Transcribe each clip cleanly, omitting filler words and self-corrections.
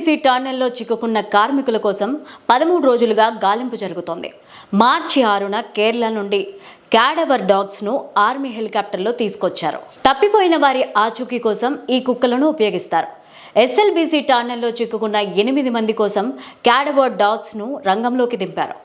SLBC టన్నెల్లో చిక్కుకున్న కార్మికుల కోసం 13 రోజులుగా గాలింపు జరుగుతోంది. మార్చి 6న కేరళ నుండి క్యాడవర్ డాగ్స్ను ఆర్మీ హెలికాప్టర్లో తీసుకొచ్చారు. తప్పిపోయిన వారి ఆచూకీ కోసం ఈ కుక్కలను ఉపయోగిస్తారు. ఎస్ఎల్బీసీ టన్నెల్లో చిక్కుకున్న 8 మంది కోసం క్యాడవర్ డాగ్స్ను రంగంలోకి దింపారు.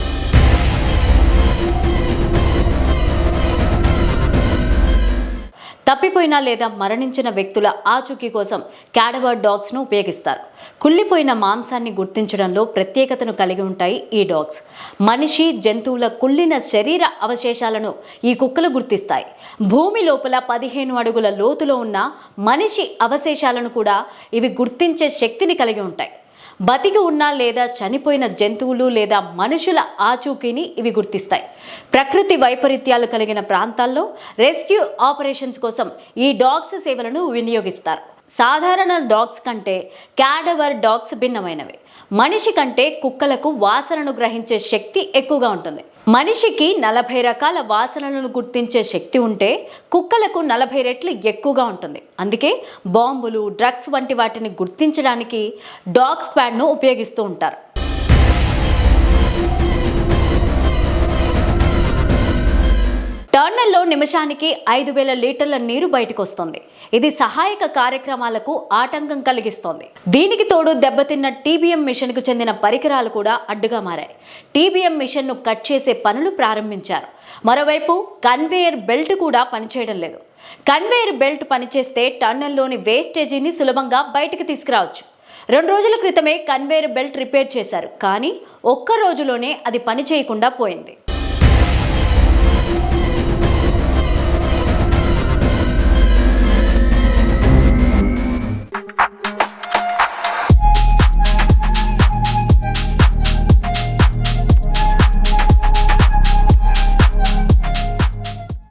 తప్పిపోయిన లేదా మరణించిన వ్యక్తుల ఆచూకీ కోసం క్యాడవర్ డాగ్స్ను ఉపయోగిస్తారు. కుళ్ళిపోయిన మాంసాన్ని గుర్తించడంలో ప్రత్యేకతను కలిగి ఉంటాయి ఈ డాగ్స్. మనిషి, జంతువుల కుళ్ళిన శరీర అవశేషాలను ఈ కుక్కలు గుర్తిస్తాయి. భూమి లోపల 15 అడుగుల లోతులో ఉన్న మనిషి అవశేషాలను కూడా ఇవి గుర్తించే శక్తిని కలిగి ఉంటాయి. బతికి ఉన్న లేదా చనిపోయిన జంతువులు లేదా మనుషుల ఆచూకీని ఇవి గుర్తిస్తాయి. ప్రకృతి వైపరీత్యాలు కలిగిన ప్రాంతాల్లో రెస్క్యూ ఆపరేషన్స్ కోసం ఈ డాగ్స్ సేవలను వినియోగిస్తారు. సాధారణ డాగ్స్ కంటే క్యాడవర్ డాగ్స్ భిన్నమైనవి. మనిషి కంటే కుక్కలకు వాసనను గ్రహించే శక్తి ఎక్కువగా ఉంటుంది. మనిషికి 40 రకాల వాసనలను గుర్తించే శక్తి ఉంటే కుక్కలకు 40 రెట్లు ఎక్కువగా ఉంటుంది. అందుకే బాంబులు, డ్రగ్స్ వంటి వాటిని గుర్తించడానికి డాగ్ స్క్వాడ్ను ఉపయోగిస్తూ ఉంటారు. టన్నెల్లో నిమిషానికి 5000 లీటర్ల నీరు బయటకు వస్తుంది. ఇది సహాయక కార్యక్రమాలకు ఆటంకం కలిగిస్తోంది. దీనికి తోడు దెబ్బతిన్న టీబీఎం మిషన్కు చెందిన పరికరాలు కూడా అడ్డుగా మారాయి. టీబీఎం మిషన్ను కట్ చేసే పనులు ప్రారంభించారు. మరోవైపు కన్వేయర్ బెల్ట్ కూడా పనిచేయడం లేదు. కన్వేయర్ బెల్ట్ పనిచేస్తే టన్నెల్లోని వేస్టేజీని సులభంగా బయటకు తీసుకురావచ్చు. 2 రోజుల క్రితమే కన్వేయర్ బెల్ట్ రిపేర్ చేశారు, కానీ ఒక్క రోజులోనే అది పనిచేయకుండా పోయింది.